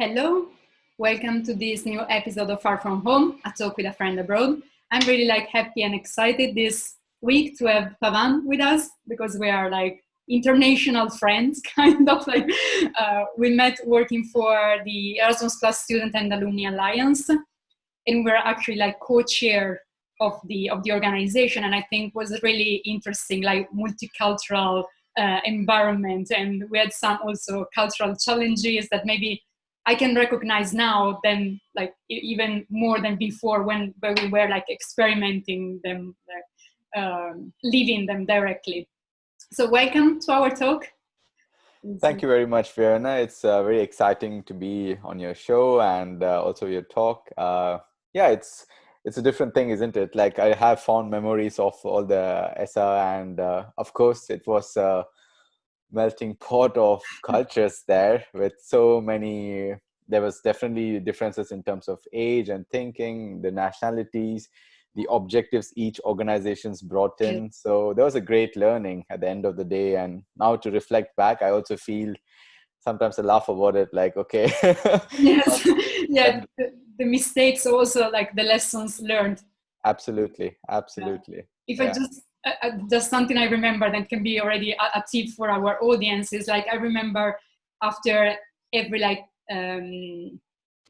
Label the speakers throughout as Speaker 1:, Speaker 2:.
Speaker 1: Hello, welcome to this new episode of Far From Home, a talk with a friend abroad. I'm really happy and excited this week to have Pavan with us because we are international friends, we met working for the Erasmus Plus Student and Alumni Alliance, and we're actually co-chair of the organization. And I think was really interesting, multicultural environment, and we had some also cultural challenges that maybe I can recognize now than even more than before when we were experimenting them, living them directly. So welcome to our talk.
Speaker 2: Thank you very much, Fiona. It's very exciting to be on your show and also your talk. It's a different thing, isn't it? Like I have fond memories of all the ESA, and of course it was a melting pot of cultures there with so many. There was definitely differences in terms of age and thinking, the nationalities, the objectives each organization's brought in. So there was a great learning at the end of the day. And now to reflect back, I also feel sometimes I laugh about it, like, okay.
Speaker 1: Yes, yeah, the mistakes also, the lessons learned.
Speaker 2: Absolutely.
Speaker 1: If I just something I remember that can be already a tip for our audience is I remember after every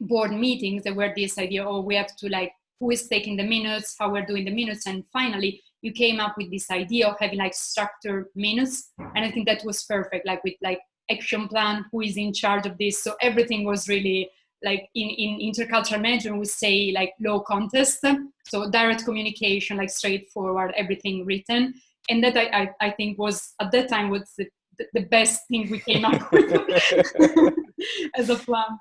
Speaker 1: board meetings there were this idea, oh, we have to who is taking the minutes, how we're doing the minutes, and finally you came up with this idea of having structured minutes, and I think that was perfect, with action plan, who is in charge of this, so everything was really in intercultural management we say low contest, so direct communication, straightforward, everything written, and that I think was at that time was the best thing we came up with as a plan.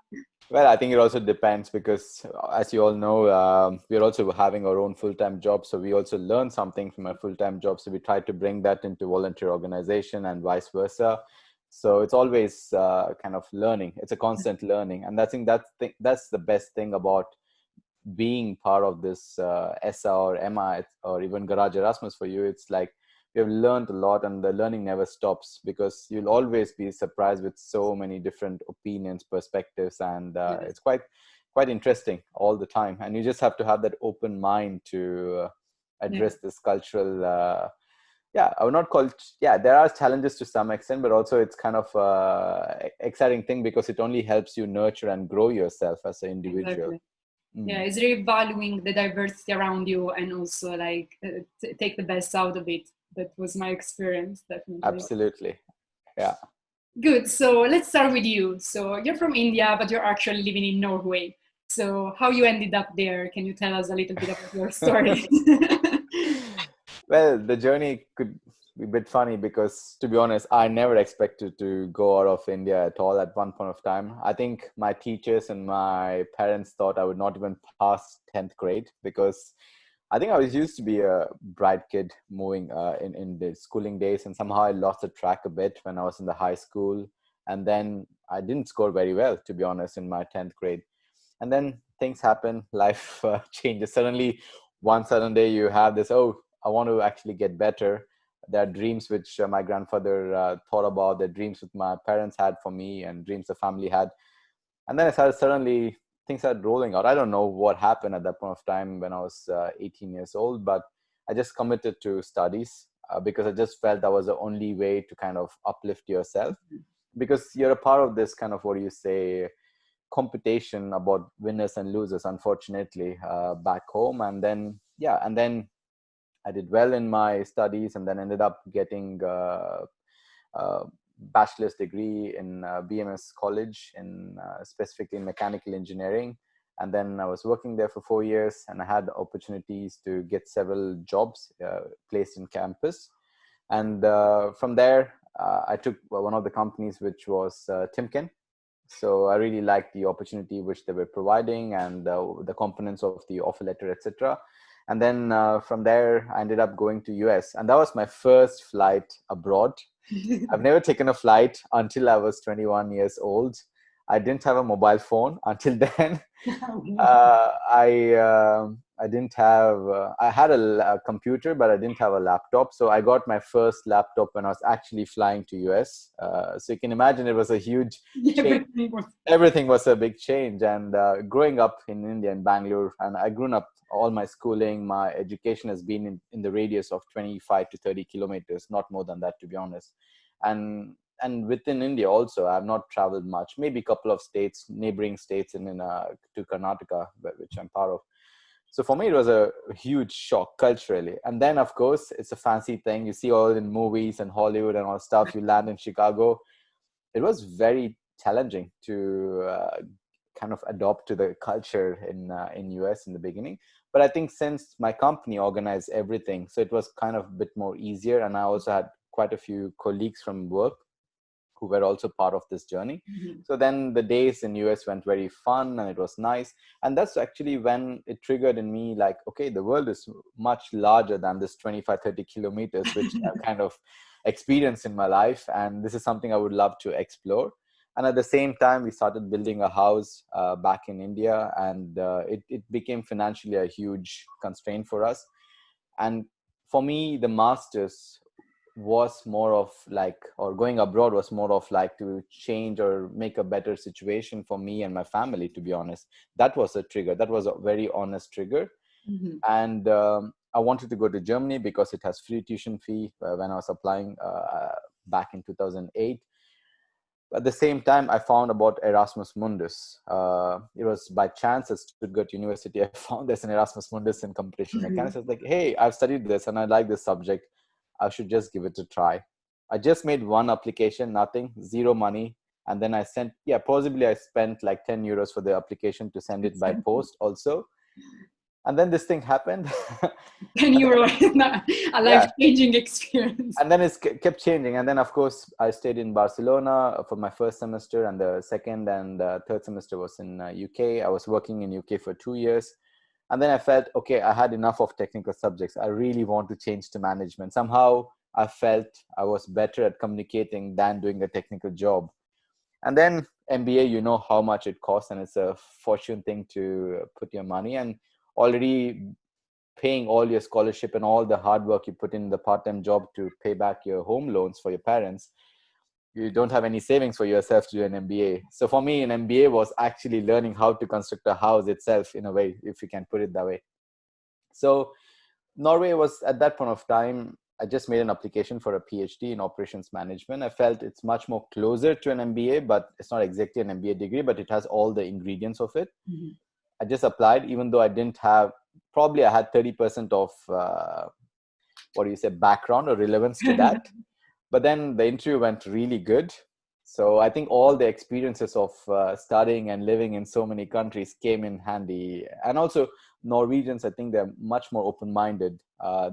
Speaker 2: Well, I think it also depends because, as you all know, we're also having our own full-time job. So we also learn something from our full-time job. So we try to bring that into volunteer organization and vice versa. So it's always kind of learning. It's a constant learning. And I think that's the best thing about being part of this ESA or EMA or even Garage Erasmus for you. It's like we have learned a lot, and the learning never stops because you'll always be surprised with so many different opinions, perspectives, and it's quite interesting all the time. And you just have to have that open mind to address this cultural I would not call it, there are challenges to some extent, but also it's kind of exciting thing because it only helps you nurture and grow yourself as an individual.
Speaker 1: Exactly. Yeah, it's really valuing the diversity around you and also take the best out of it. That was my experience, definitely.
Speaker 2: Absolutely. Yeah.
Speaker 1: Good. So let's start with you. So you're from India, but you're actually living in Norway. So how you ended up there? Can you tell us a little bit about your story?
Speaker 2: Well, the journey could be a bit funny because, to be honest, I never expected to go out of India at all at one point of time. I think my teachers and my parents thought I would not even pass 10th grade because I think I was used to be a bright kid moving in the schooling days, and somehow I lost the track a bit when I was in the high school. And then I didn't score very well, to be honest, in my 10th grade. And then things happen, life changes. Suddenly, one sudden day you have this, oh, I want to actually get better. There are dreams which my grandfather thought about, the dreams that my parents had for me, and dreams the family had. And then I started suddenly, things started rolling out. I don't know what happened at that point of time when I was 18 years old, but I just committed to studies because I just felt that was the only way to kind of uplift yourself, because you're a part of this kind of, what do you say, competition about winners and losers, unfortunately, back home. And then I did well in my studies, and then ended up getting a bachelor's degree in BMS college in specifically in mechanical engineering. And then I was working there for 4 years, and I had opportunities to get several jobs placed in campus. And from there, I took one of the companies, which was Timken. So I really liked the opportunity which they were providing, and the components of the offer letter, etc. And then from there, I ended up going to US, and that was my first flight abroad. I've never taken a flight until I was 21 years old. I didn't have a mobile phone until then. I didn't have I had a computer, but I didn't have a laptop. So I got my first laptop when I was actually flying to US. So you can imagine it was a huge change.
Speaker 1: Everything was.
Speaker 2: Everything was a big change. And growing up in India, in Bangalore, and I grew up, all my schooling, my education has been in the radius of 25 to 30 kilometers, not more than that, to be honest. And within India also, I've not traveled much, maybe a couple of states, neighboring states to Karnataka, which I'm part of. So for me, it was a huge shock culturally. And then, of course, it's a fancy thing. You see all in movies and Hollywood and all stuff. You land in Chicago. It was very challenging to kind of adopt to the culture in US in the beginning. But I think since my company organized everything, so it was kind of a bit more easier. And I also had quite a few colleagues from work who were also part of this journey.
Speaker 1: Mhm.
Speaker 2: So then the days in US went very fun and it was nice. And that's actually when it triggered in me, like, okay, the world is much larger than this 25, 30 kilometers, which I've kind of experienced in my life. And this is something I would love to explore. And at the same time, we started building a house back in India, and it became financially a huge constraint for us. And for me, the masters was more of like, or going abroad was more of like to change or make a better situation for me and my family, to be honest. That was a trigger. That was a very honest trigger.
Speaker 1: Mhm.
Speaker 2: And I wanted to go to Germany because it has free tuition fee when I was applying back in 2008. At the same time, I found about Erasmus Mundus. It was by chance at Stuttgart University. I found there's an Erasmus Mundus in competition mechanics. I was like, hey, I've studied this and I like this subject. I should just give it a try. I just made one application, nothing, zero money. And then I sent, possibly I spent like 10 euros for the application to send it by post also. And then this thing happened.
Speaker 1: 10 euro, a
Speaker 2: Yeah,
Speaker 1: life-changing experience.
Speaker 2: and then it kept changing. And then of course I stayed in Barcelona for my first semester, and the second and third semester was in UK. I was working in UK for 2 years, and then I felt, okay, I had enough of technical subjects. I really want to change to management. Somehow I felt I was better at communicating than doing a technical job. And then MBA, you know how much it costs, and it's a fortune thing to put your money. And already paying all your scholarship and all the hard work you put in the part-time job to pay back your home loans for your parents, you don't have any savings for yourself to do an MBA. So for me, an MBA was actually learning how to construct a house itself, in a way, if you can put it that way. So Norway was, at that point of time, I just made an application for a PhD in operations management. I felt it's much more closer to an MBA, but it's not exactly an MBA degree, but it has all the ingredients of it.
Speaker 1: Mhm.
Speaker 2: I just applied, even though I didn't have, probably I had 30% of what do you say, background or relevance to that. But then the interview went really good. So I think all the experiences of studying and living in so many countries came in handy. And also Norwegians, I think they're much more open-minded.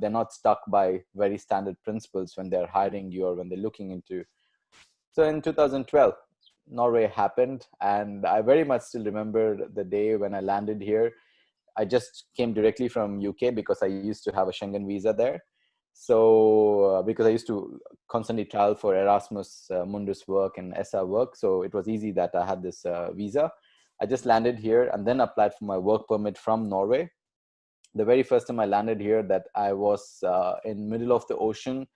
Speaker 2: They're not stuck by very standard principles when they're hiring you or when they're looking into. So in 2012, Norway happened. And I very much still remember the day when I landed here. I just came directly from UK because I used to have a Schengen visa there. So because I used to constantly travel for Erasmus Mundus work and ESA work, so it was easy that I had this visa. I just landed here and then applied for my work permit from Norway. The very first time I landed here, that I was in middle of the ocean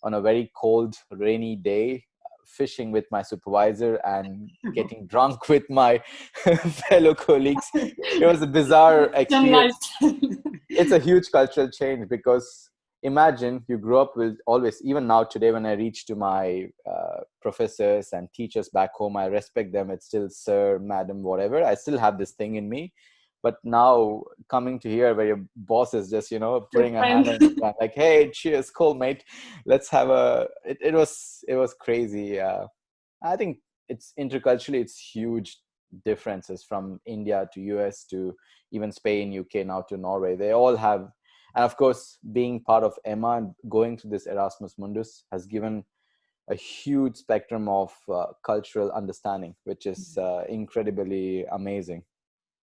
Speaker 2: on a very cold, rainy day, fishing with my supervisor and getting drunk with my fellow colleagues. It was a bizarre
Speaker 1: Then
Speaker 2: experience.
Speaker 1: lifestyle.
Speaker 2: It's a huge cultural change, because imagine you grew up with always, even now today, when I reach to my professors and teachers back home, I respect them. It's still sir, madam, whatever. I still have this thing in me. But now coming to here where your boss is just,
Speaker 1: Your
Speaker 2: putting a hand
Speaker 1: friend.
Speaker 2: on your hand, like, hey, cheers, cool, mate. Let's have it was crazy. I think it's interculturally, it's huge differences from India to US to even Spain, UK, now to Norway. They all have, and of course, being part of Emma and going through this Erasmus Mundus has given a huge spectrum of cultural understanding, which is incredibly amazing.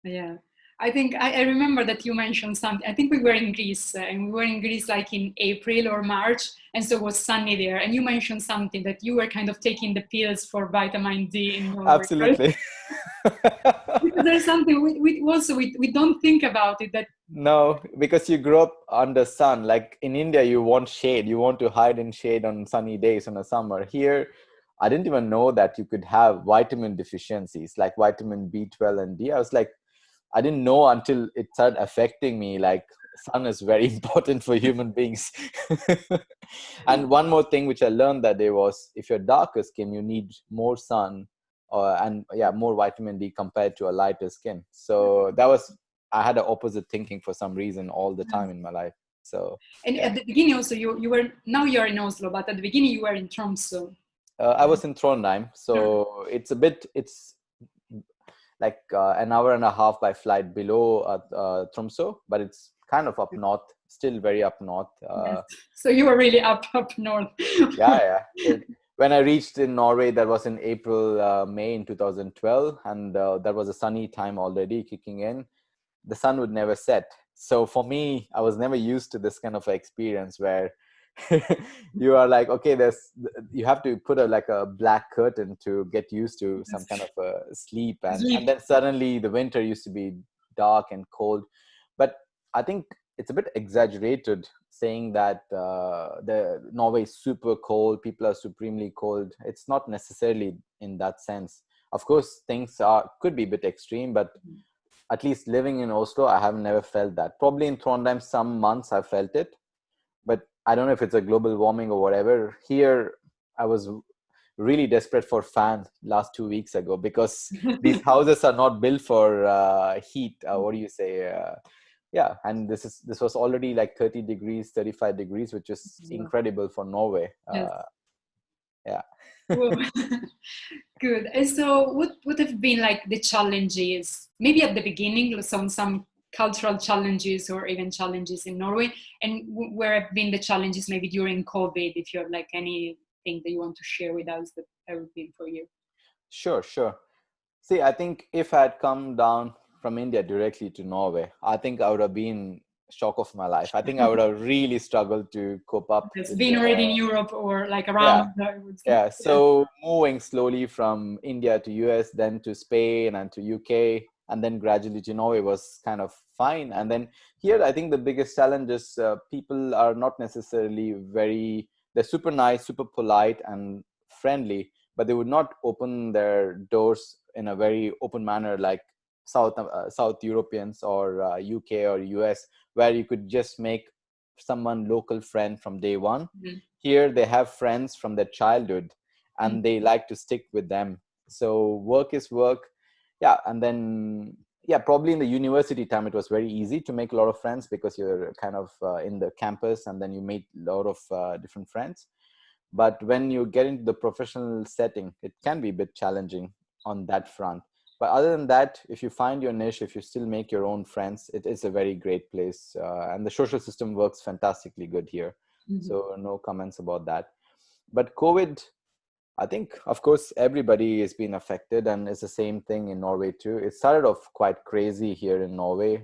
Speaker 1: Yeah. I think I remember that you mentioned something. I think we were in Greece, and we were in Greece like in April or March, and so it was sunny there. And you mentioned something that you were kind of taking the pills for vitamin D in Norway, right?
Speaker 2: Absolutely.
Speaker 1: Because there's something we don't think about it that
Speaker 2: No, because you grew up under sun. Like in India, you want shade. You want to hide in shade on sunny days in the summer. Here, I didn't even know that you could have vitamin deficiencies like vitamin B12 and D. I was like, I didn't know until it started affecting me. Like sun is very important for human beings. And one more thing which I learned that day was if you're darker skin, you need more sun, and yeah, more vitamin D compared to a lighter skin. So that was, I had an opposite thinking for some reason all the time in my life. So
Speaker 1: and
Speaker 2: yeah,
Speaker 1: at the beginning also you were now you're in Oslo, but at the beginning you were in Tromsø.
Speaker 2: I was in Trondheim, so it's like an hour and a half by flight below Tromsø, but it's kind of up north, still very up north.
Speaker 1: Yes. So you were really up north.
Speaker 2: Yeah. When I reached in Norway, that was in April, May in 2012, and that was a sunny time already kicking in. The sun would never set. So for me, I was never used to this kind of experience where you are like, okay, you have to put like a black curtain to get used to some kind of sleep, and
Speaker 1: Sleep.
Speaker 2: then suddenly the winter used to be dark and cold. But I think it's a bit exaggerated saying that the Norway is super cold, people are supremely cold. It's not necessarily in that sense. Of course, things could be a bit extreme, but at least living in Oslo, I have never felt that. Probably in Trondheim, some months I felt it, but I don't know if it's a global warming or whatever. Here, I was really desperate for fan last 2 weeks ago because these houses are not built for heat. What do you say? Yeah, and this was already like 30 degrees, 35 degrees, which is incredible for Norway.
Speaker 1: Yes.
Speaker 2: Yeah.
Speaker 1: Whoa. Good. And so what would have been like the challenges, maybe at the beginning, some cultural challenges or even challenges in Norway, and where have been the challenges maybe during COVID, if you have like anything that you want to share with us that have been for you?
Speaker 2: Sure. See, I think if I had come down from India directly to Norway, I think I would have been shock of my life. I think I would have really struggled to cope up
Speaker 1: It's
Speaker 2: with
Speaker 1: been
Speaker 2: the
Speaker 1: already in Europe or like
Speaker 2: yeah.
Speaker 1: around, I would say.
Speaker 2: Yeah, so moving slowly from India to US, then to Spain and to UK, and then gradually to Norway was kind of fine. And then here, I think the biggest challenge is people are not necessarily they're super nice, super polite and friendly, but they would not open their doors in a very open manner like South Europeans or UK or US, where you could just make someone local friend from day one.
Speaker 1: Mm-hmm.
Speaker 2: Here they have friends from their childhood and they like to stick with them. So work is work. Yeah. And then yeah, probably in the university time it was very easy to make a lot of friends because you're kind of in the campus and then you meet a lot of different friends. But when you get into the professional setting, it can be a bit challenging on that front. But other than that, if you find your niche, if you still make your own friends, it is a very great place. And the social system works fantastically good here.
Speaker 1: Mm-hmm.
Speaker 2: So no comments about that. But COVID, I think, of course, everybody has been affected, and it's the same thing in Norway too. It started off quite crazy here in Norway.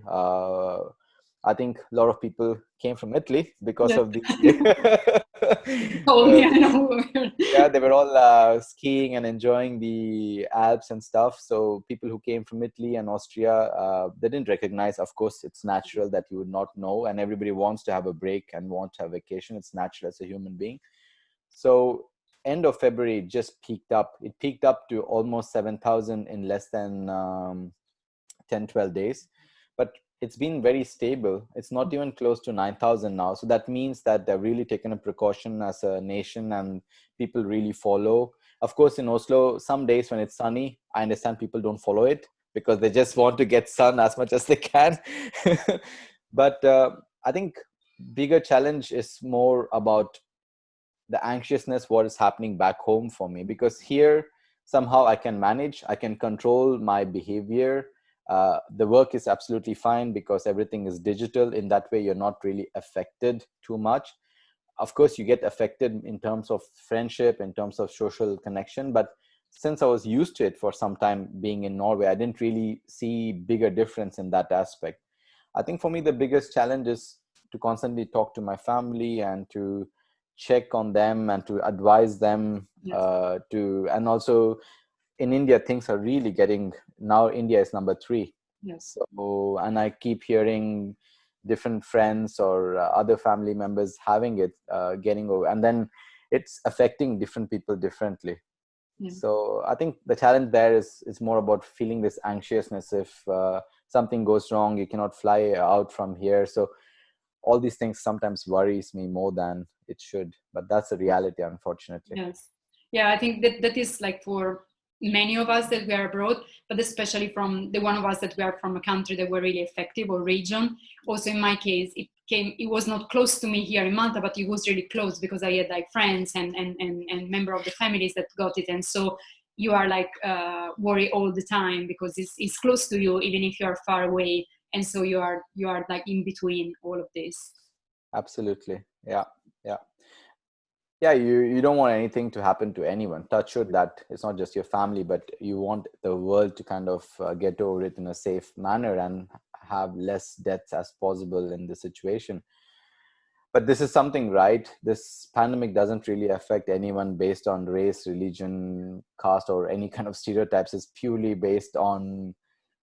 Speaker 2: I think a lot of people came from Italy because
Speaker 1: Yes.
Speaker 2: of the
Speaker 1: Told me, I know.
Speaker 2: yeah, they were all skiing and enjoying the Alps and stuff. So people who came from Italy and Austria, they didn't recognize. Of course, it's natural that you would not know, and everybody wants to have a break and want to have vacation. It's natural as a human being. So end of February it just peaked up. It peaked up to almost 7,000 in less than 10, 12 days. But it's been very stable. It's not even close to 9,000 now. So that means that they've really taken a precaution as a nation and people really follow. Of course, in Oslo, some days when it's sunny, I understand people don't follow it because they just want to get sun as much as they can. But I think bigger challenge is more about the anxiousness, what is happening back home for me, because here somehow I can manage, I can control my behavior. The work is absolutely fine because everything is digital. In that way, you're not really affected too much. Of course, you get affected in terms of friendship, in terms of social connection, but since I was used to it for some time being in Norway, I didn't really see bigger difference in that aspect. I think for me, the biggest challenge is to constantly talk to my family and to check on them and to advise them
Speaker 1: Yes.
Speaker 2: and also in India, things are really getting, now India is number 3.
Speaker 1: Yes.
Speaker 2: So, and I keep hearing different friends or other family members having it, getting over, and then it's affecting different people differently.
Speaker 1: Yeah.
Speaker 2: So I think the challenge there is more about feeling this anxiousness. If something goes wrong, you cannot fly out from here. So all these things sometimes worries me more than it should, but that's the reality, unfortunately.
Speaker 1: Yes. Yeah, I think that that is like for many of us that we are abroad, but especially from the one of us that we are from a country that were really effective or region. Also in my case, it was not close to me here in Malta, but it was really close because I had like friends and member of the families that got it. And so you are like worried all the time because it's close to you, even if you are far away. And so you are like in between all of this.
Speaker 2: Absolutely. Yeah. Yeah. Yeah, you don't want anything to happen to anyone. Touch wood that it's not just your family, but you want the world to kind of get over it in a safe manner and have less deaths as possible in the situation. But this is something, right? This pandemic doesn't really affect anyone based on race, religion, caste, or any kind of stereotypes. It's purely based on,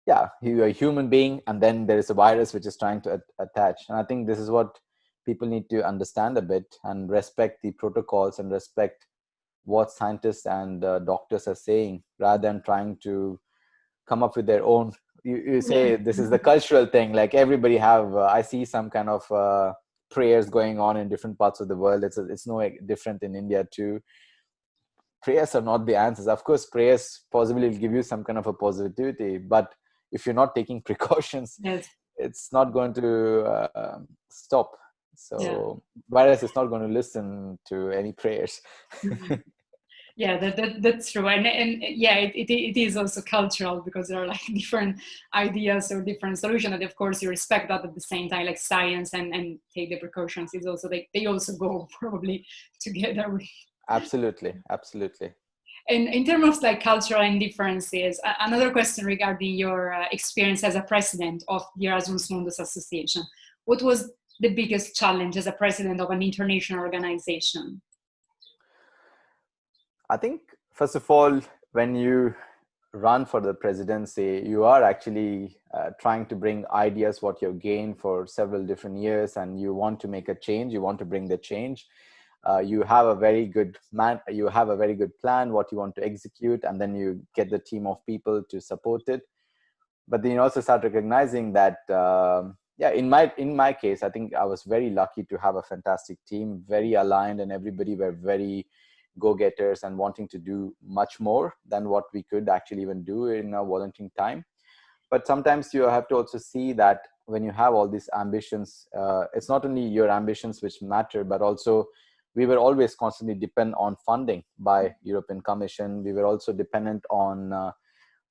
Speaker 2: yeah, you're a human being, and then there is a virus which is trying to attach. And I think this is what people need to understand a bit and respect the protocols and respect what scientists and doctors are saying, rather than trying to come up with their own. You
Speaker 1: Yeah.
Speaker 2: say this is the cultural thing, like everybody have I see some kind of prayers going on in different parts of the world. It's no different in India too. Prayers are not the answers. Of course, prayers possibly will give you some kind of a positivity, but if you're not taking precautions,
Speaker 1: Yes.
Speaker 2: it's not going to stop.
Speaker 1: Yeah.
Speaker 2: So virus is not going to listen to any prayers.
Speaker 1: Yeah, that's true. And yeah, it is also cultural because there are like different ideas or different solutions. And of course, you respect that at the same time, like science and take the precautions is also, they also go probably together with.
Speaker 2: Absolutely, absolutely.
Speaker 1: And in terms of like cultural differences, another question regarding your experience as a president of the Erasmus Mundus Association. What was the biggest challenge as a president of an international organization?
Speaker 2: I think, first of all, when you run for the presidency, you are actually trying to bring ideas what you've gained for several different years, and you want to make a change. You want to bring the change. You have a very good you have a very good plan what you want to execute, and then you get the team of people to support it. But then you also start recognizing that yeah, in my case, I think I was very lucky to have a fantastic team, very aligned, and everybody were very go-getters and wanting to do much more than what we could actually even do in our volunteering time. But sometimes you have to also see that when you have all these ambitions, it's not only your ambitions which matter, but also we were always constantly depend on funding by European Commission. We were also dependent on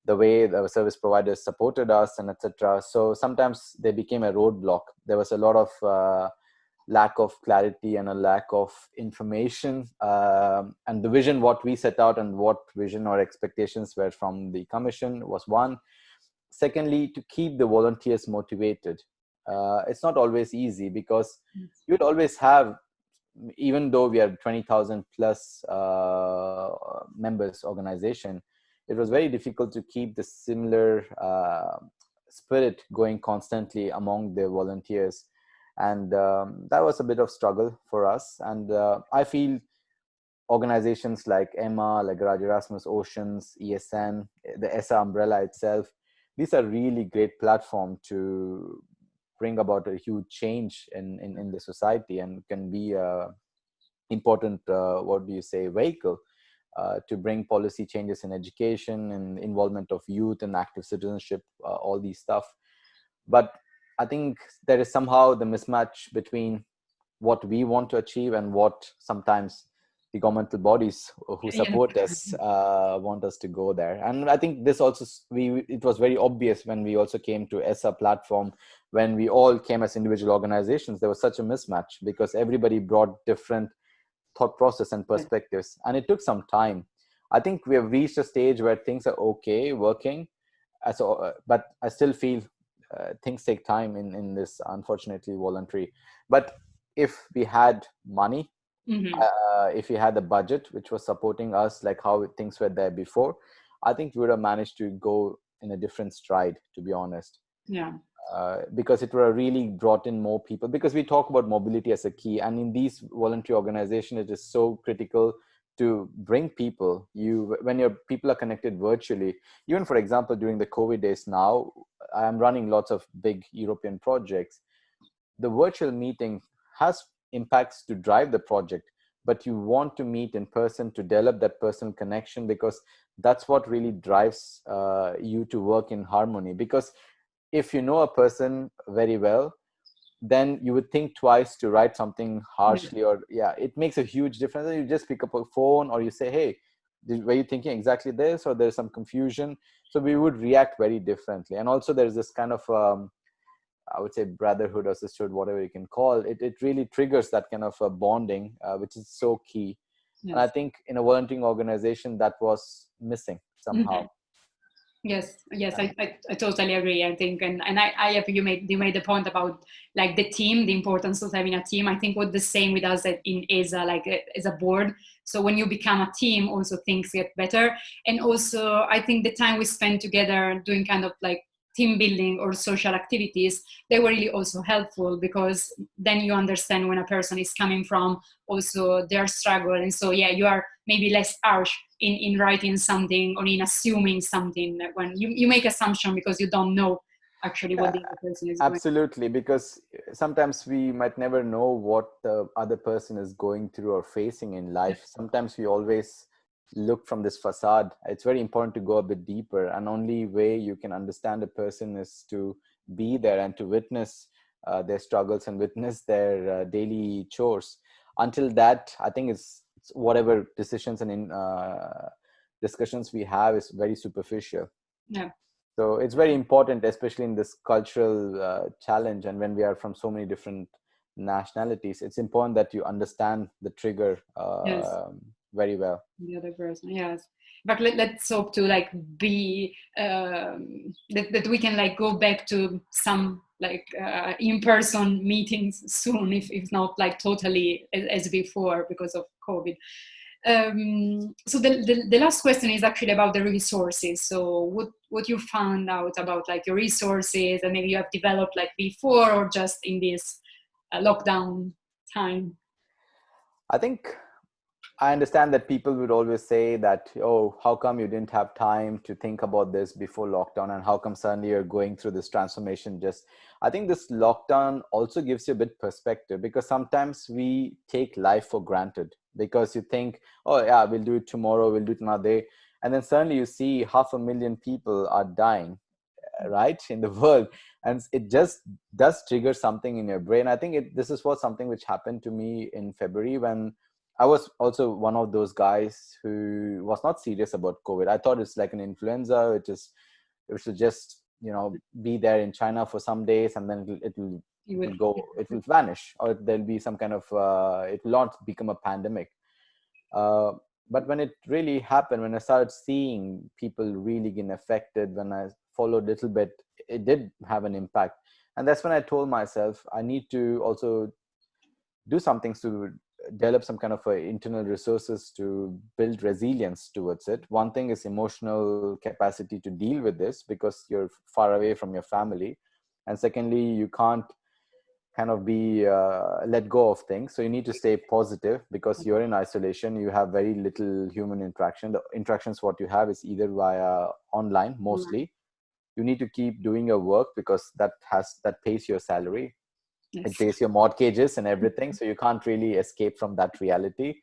Speaker 2: the way the service providers supported us, and etc. So sometimes they became a roadblock. There was a lot of lack of clarity and a lack of information, and the vision what we set out and what vision or expectations were from the commission was one. Secondly, to keep the volunteers motivated. It's not always easy because you'd always have, even though we are 20,000 plus members organization, it was very difficult to keep the similar spirit going constantly among the volunteers. And that was a bit of struggle for us. And I feel organizations like EMA, like Erasmus Oceans, ESN, the ESA umbrella itself, these are really great platform to bring about a huge change in the society, and can be a important, what do you say, vehicle to bring policy changes in education and involvement of youth and active citizenship, all these stuff. But I think there is somehow the mismatch between what we want to achieve and what sometimes the governmental bodies who
Speaker 1: Yeah.
Speaker 2: support us want us to go there. And I think this also, it was very obvious when we also came to ESA platform. When we all came as individual organizations, there was such a mismatch because everybody brought different thought process and perspectives, and it took some time. I think we have reached a stage where things are okay working. So, but I still feel things take time in this, unfortunately, voluntary. But if we had money,
Speaker 1: Mm-hmm.
Speaker 2: if we had the budget which was supporting us, like how things were there before, I think we would have managed to go in a different stride, to be honest.
Speaker 1: Yeah.
Speaker 2: Because it would have really brought in more people, because we talk about mobility as a key, and in these voluntary organizations it is so critical to bring people. You, when your people are connected virtually, even for example during the COVID days now, I am running lots of big European projects. The virtual meeting has impacts to drive the project, but you want to meet in person to develop that personal connection, because that's what really drives you to work in harmony. Because if you know a person very well, then you would think twice to write something
Speaker 1: Yeah.
Speaker 2: harshly, or yeah, it makes a huge difference. You just pick up a phone, or you say, hey, were you thinking exactly this, or there's some confusion? So we would react very differently. And also there's this kind of I would say brotherhood or sisterhood, whatever you can call it. It really triggers that kind of a bonding, which is so key. And I
Speaker 1: Yes.
Speaker 2: think in a volunteering organization that was missing somehow.
Speaker 1: Mhm. Yes, yes,
Speaker 2: Yeah.
Speaker 1: I totally agree. I think, and I have, you made the point about like the team, the importance of having a team. I think what the same with us in ESA, like as a board. So when you become a team, also things get better. And also, I think the time we spend together doing kind of like team building or social activities, they were really also helpful, because then you understand when a person is coming from also their struggle. And so yeah, you are maybe less harsh in writing something or in assuming something, when you make assumption because you don't know actually what
Speaker 2: Yeah,
Speaker 1: the other person is going.
Speaker 2: absolutely, because sometimes we might never know what the other person is going through or facing in life. Sometimes we always look from this facade. It's very important to go a bit deeper, and only way you can understand a person is to be there and to witness their struggles and witness their daily chores. Until that, I think it's whatever decisions and discussions we have is very superficial.
Speaker 1: Yeah.
Speaker 2: So it's very important, especially in this cultural challenge, and when we are from so many different nationalities, it's important that you understand the trigger
Speaker 1: Yes,
Speaker 2: very well.
Speaker 1: the other person. Yes, but let's hope to like be that we can like go back to some like in-person meetings soon, if not like totally as before because of COVID. So the last question is actually about the resources. So what you found out about like your resources, and maybe you have developed like before or just in this lockdown time.
Speaker 2: I think I understand that people would always say that, oh, how come you didn't have time to think about this before lockdown? And how come suddenly you're going through this transformation? Just, I think this lockdown also gives you a bit perspective, because sometimes we take life for granted, because you think, oh, yeah, we'll do it tomorrow, we'll do it another day. And then suddenly you see 500,000 people are dying, right, in the world. And it just does trigger something in your brain. I think this is what something which happened to me in February, when I was also one of those guys who was not serious about COVID. I thought it's like an influenza, it should just, be there in China for some days, and then
Speaker 1: You
Speaker 2: it
Speaker 1: would.
Speaker 2: will go, it will vanish, or there'll be some kind of it will not become a pandemic. uh, but when it really happened, when I started seeing people really getting affected, when I followed a little bit, it did have an impact. And that's when I told myself I need to also do some things to develop some kind of internal resources to build resilience towards it. One thing is emotional capacity to deal with this, because you're far away from your family. And secondly, you can't kind of be let go of things, so you need to stay positive, because you're in isolation, you have very little human interaction. The interactions what you have is either via online mostly. You need to keep doing your work, because that pays your salary, it
Speaker 1: Yes.
Speaker 2: pays your mortgages and everything, so you can't really escape from that reality.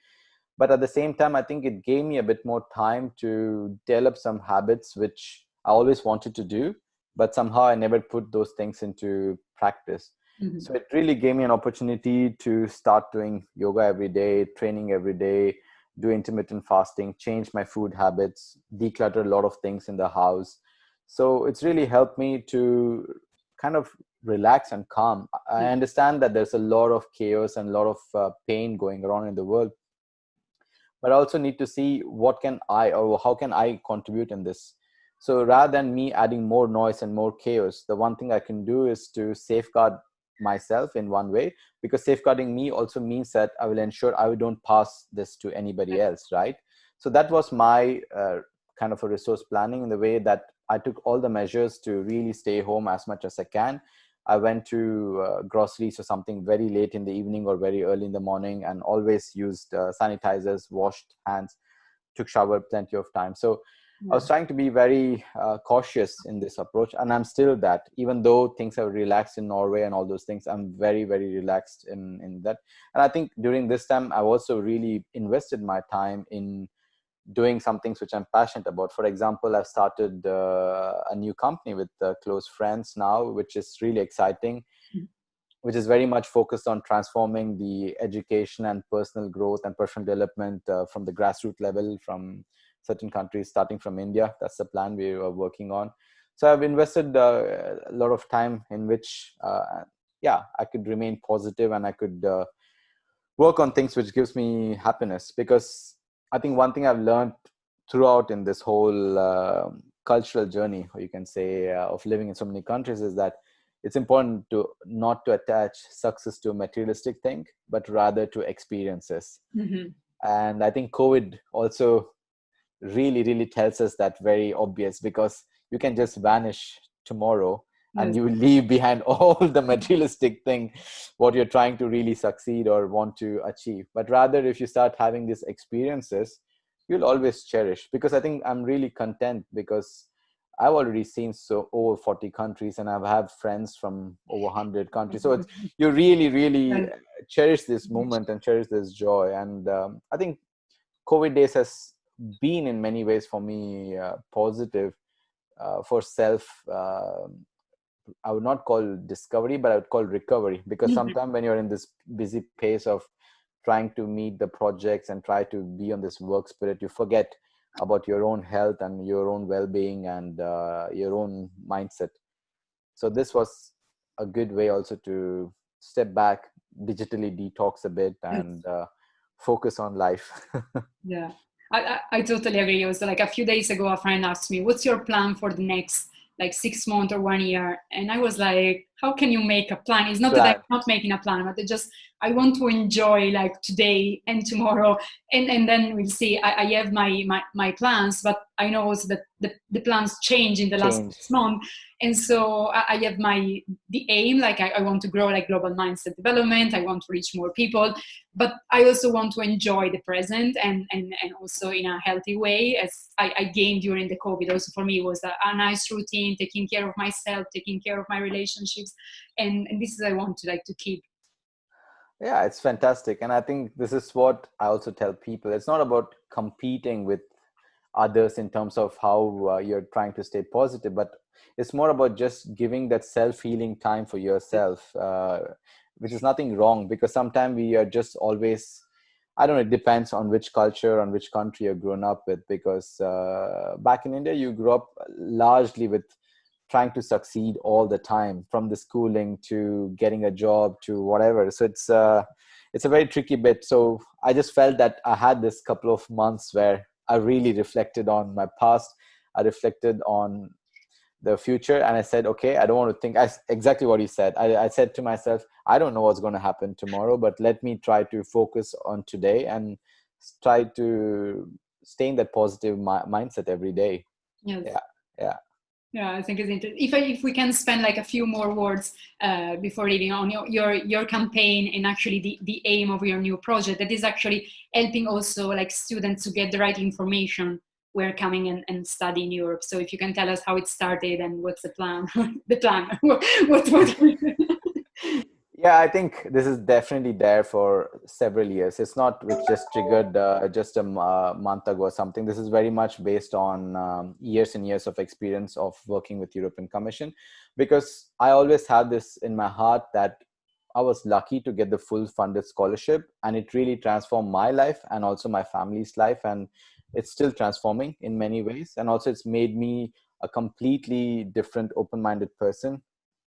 Speaker 2: But at the same time, I think it gave me a bit more time to develop some habits which I always wanted to do, but somehow I never put those things into practice.
Speaker 1: Mhm.
Speaker 2: So it really gave me an opportunity to start doing yoga every day, training every day, do intermittent fasting, change my food habits, declutter a lot of things in the house. So it's really helped me to kind of relax and calm. I understand that there's a lot of chaos and a lot of pain going around in the world, but I also need to see what can I, or how can I contribute in this. So rather than me adding more noise and more chaos, the one thing I can do is to safeguard myself in one way, because safeguarding me also means that I will ensure I don't pass this to anybody else, right? So that was my kind of a resource planning, in the way that I took all the measures to really stay home as much as I can. I went to groceries or something very late in the evening or very early in the morning, and always used sanitizers, washed hands, took shower plenty of time. So I was trying to be very cautious in this approach, and I'm still that. Even though things have relaxed in Norway and all those things, I'm very, very relaxed in that. And I think during this time, I've also really invested my time in doing some things which I'm passionate about. For example, I've started a new company with close friends now, which is really exciting, which is very much focused on transforming the education and personal growth and personal development from the grassroots level, from certain countries, starting from India. That's the plan we are working on. So I've invested a lot of time in which, I could remain positive, and I could work on things which gives me happiness. Because I think one thing I've learned throughout in this whole cultural journey, or you can say of living in so many countries, is that it's important to not to attach success to a materialistic thing, but rather to experiences.
Speaker 1: Mm-hmm.
Speaker 2: And I think COVID also really, really tells us that very obvious, because you can just vanish tomorrow, and
Speaker 1: Yes.
Speaker 2: you leave behind all the materialistic thing, what you're trying to really succeed or want to achieve. But rather, if you start having these experiences, you'll always cherish. Because I think I'm really content, because I've already seen so over 40 countries, and I've had friends from over 100 countries. So it's, you really, really
Speaker 1: Yes.
Speaker 2: cherish this moment and cherish this joy. And I think COVID days has been in many ways for me positive for self. I would not call discovery, but I would call recovery. Because
Speaker 1: Mhm.
Speaker 2: sometimes when you're in this busy pace of trying to meet the projects and try to be on this work spirit, you forget about your own health and your own well-being and your own mindset. So this was a good way also to step back, digitally detox a bit,
Speaker 1: Yes.
Speaker 2: and focus on life.
Speaker 1: Yeah, I totally agree. Also, like a few days ago, a friend asked me, "What's your plan for the next like 6 months or 1 year?" And I was like, "How can you make a plan? It's not that I'm
Speaker 2: Plan.
Speaker 1: not making a plan, but it just I want to enjoy like today and tomorrow, and then we'll see. I have my plans, but I know also that the plans change in the last
Speaker 2: Change.
Speaker 1: 6 months, and so I have the aim. Like I want to grow like global mindset development. I want to reach more people, but I also want to enjoy the present and also in a healthy way, as I gained during the COVID. Also for me was a nice routine, taking care of myself, taking care of my relationships, and this is I want to like to keep.
Speaker 2: Yeah, it's fantastic. And I think this is what I also tell people. It's not about competing with others in terms of how you're trying to stay positive, but it's more about just giving that self-healing time for yourself, which is nothing wrong. Because sometimes we are just always, I don't know, it depends on which culture, on which country you're grown up with. Because back in India, you grew up largely with trying to succeed all the time, from the schooling to getting a job to whatever. So it's a very tricky bit. So I just felt that I had this couple of months where I really reflected on my past. I reflected on the future, and I said, okay, I don't want to think exactly what you said. I said to myself, I don't know what's going to happen tomorrow, but let me try to focus on today and try to stay in that positive mindset every day.
Speaker 1: Yes.
Speaker 2: Yeah. Yeah.
Speaker 1: Yeah, I think it's interesting. If we can spend like a few more words before leaving on your campaign and actually the aim of your new project, that is actually helping also like students to get the right information where coming and study in Europe. So if you can tell us how it started and what's the plan, the plan, what
Speaker 2: Yeah, I think this is definitely there for several years. It's not which just triggered just a month ago or something. This is very much based on years and years of experience of working with European Commission, because I always had this in my heart that I was lucky to get the full funded scholarship, and it really transformed my life and also my family's life, and it's still transforming in many ways. And also, it's made me a completely different, open-minded person,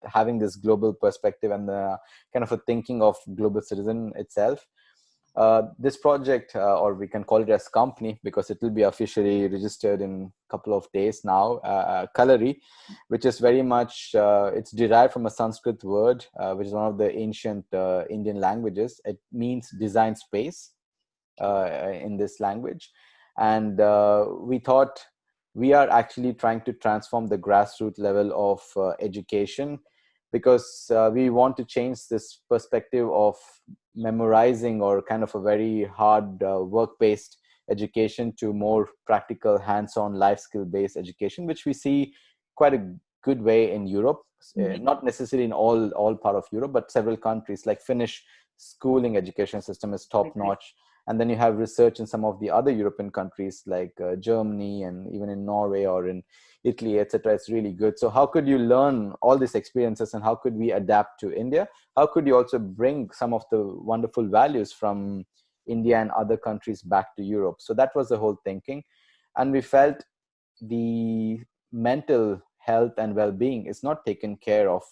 Speaker 2: having this global perspective and the kind of a thinking of global citizen itself. this project, or we can call it as company because it will be officially registered in a couple of days now, Kalari, which is very much, it's derived from a Sanskrit word, which is one of the ancient Indian languages. It means design space in this language. And we thought we are actually trying to transform the grassroots level of education, because we want to change this perspective of memorizing or kind of a very hard work-based education to more practical, hands-on, life skill-based education, which we see quite a good way in Europe. Not necessarily in all part of Europe, but several countries like Finnish schooling education system is top-notch. And then you have research in some of the other European countries like Germany and even in Norway or in Italy, etc. It's really good. So how could you learn all these experiences and how could we adapt to India? How could you also bring some of the wonderful values from India and other countries back to Europe? So that was the whole thinking. And we felt the mental health and well-being is not taken care of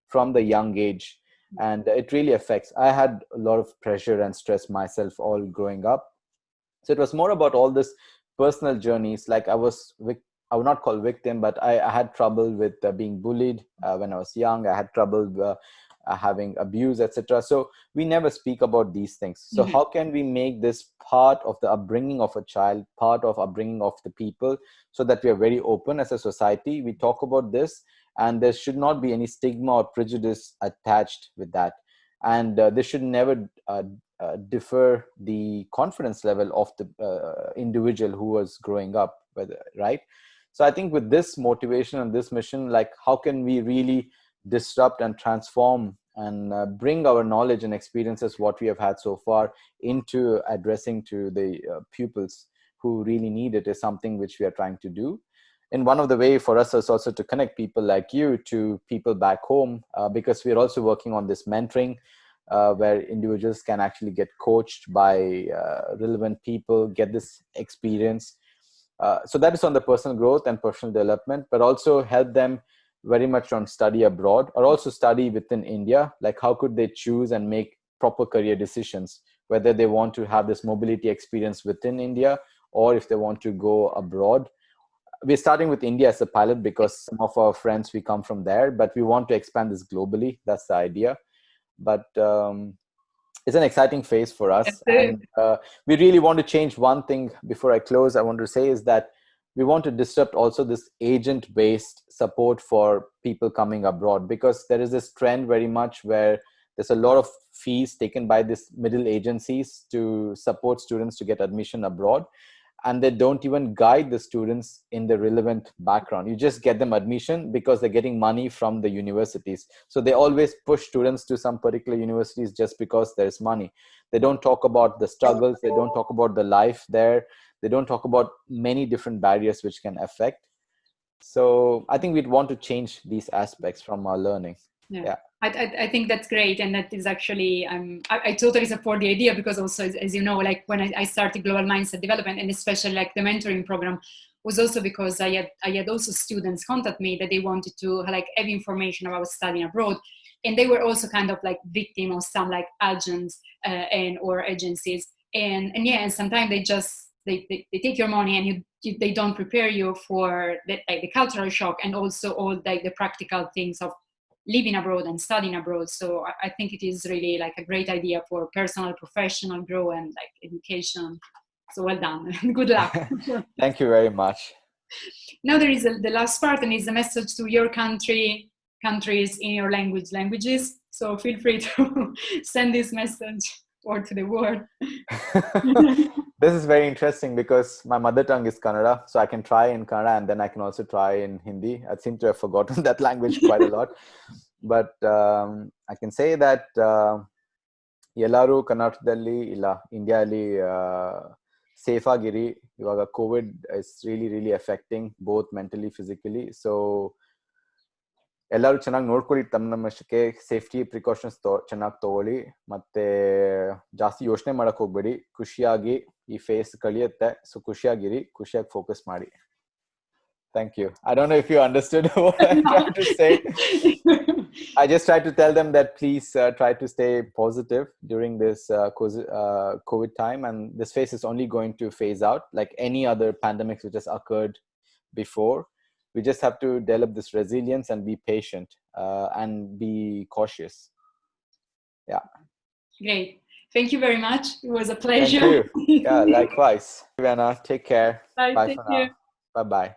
Speaker 2: from the young age. And it really affects. I had a lot of pressure and stress myself all growing up. So it was more about all this personal journeys. Like I would not call victim, but I had trouble with being bullied when I was young. I had trouble having abuse, etc. So we never speak about these things. So how can we make this part of the upbringing of a child, part of upbringing of the people, so that we are very open as a society? We talk about this, and there should not be any stigma or prejudice attached with that. And this should never differ the confidence level of the individual who was growing up, right? So I think with this motivation and this mission, like how can we really disrupt and transform and bring our knowledge and experiences, what we have had so far, into addressing to the pupils who really need it, is something which we are trying to do. And one of the way for us is also to connect people like you to people back home, because we're also working on this mentoring, where individuals can actually get coached by relevant people, get this experience. So that is on the personal growth and personal development, but also help them very much on study abroad or also study within India. Like how could they choose and make proper career decisions, whether they want to have this mobility experience within India or if they want to go abroad. We're starting with India as a pilot because some of our friends, we come from there, but we want to expand this globally. That's the idea. But it's an exciting phase for us. And we really want to change one thing before I close. I want to say is that we want to disrupt also this agent-based support for people coming abroad, because there is this trend very much where there's a lot of fees taken by these middle agencies to support students to get admission abroad. And they don't even guide the students in the relevant background. You just get them admission because they're getting money from the universities. So they always push students to some particular universities just because there's money. They don't talk about the struggles. They don't talk about the life there. They don't talk about many different barriers which can affect. So I think we'd want to change these aspects from our learning. Yeah.
Speaker 1: I think that's great, and that is actually I totally support the idea, because also as you know, like when I started global mindset development, and especially like the mentoring program, was also because I had also students contact me that they wanted to like have information about studying abroad, and they were also kind of like victim of some like agents and or agencies, and sometimes they just they take your money and they don't prepare you for the cultural shock and also all like the practical things of living abroad and studying abroad. So I think it is really like a great idea for personal, professional growth and like education. So well done. Good luck.
Speaker 2: Thank you very much.
Speaker 1: Now there is the last part, and it's a message to your countries in your languages. So feel free to send this message or to the world.
Speaker 2: This is very interesting because my mother tongue is Kannada, so I can try in Kannada and then I can also try in Hindi. I seem to have forgotten that language quite a lot, but I can say that ಎಲ್ಲರೂ ಕರ್ನಾಟಕದಲ್ಲಿ ಇಲ್ಲ ಇಂಡಿಯಾಲಿ safe ಆಗಿರಿ. ಇವಾಗ Covid is really affecting both mentally physically. So ಎಲ್ಲರೂ ಚೆನ್ನಾಗಿ ನೋಡ್ಕೊಳ್ಳಿ, ತಮ್ಮಷ್ಟಕ್ಕೆ safety precautions ಚೆನ್ನಾಗಿ ತಗೊಳ್ಳಿ, ಮತ್ತೆ ಜಾಸ್ತಿ ಯೋಚನೆ ಮಾಡಕ್ ಹೋಗ್ಬೇಡಿ. ಖುಷಿಯಾಗಿ ಈ ಫೇಸ್ ಕಳಿಯುತ್ತೆ, ಸೊ ಖುಷಿಯಾಗಿರಿ, ಖುಷಿಯಾಗಿ ಫೋಕಸ್ ಮಾಡಿ. Thank you. I don't know if you understood what I'm trying to say. I just try to tell them that please try to stay positive during this COVID time, and this phase is only going to phase out like any other pandemics which has occurred before. We just have to develop this resilience and be patient and be cautious. Yeah.
Speaker 1: Great. Thank you very much. It was a
Speaker 2: Thank
Speaker 1: pleasure.
Speaker 2: you. Yeah, likewise. Ivana, take care.
Speaker 1: Bye.
Speaker 2: Bye
Speaker 1: Take
Speaker 2: for
Speaker 1: care.
Speaker 2: now. Bye-bye.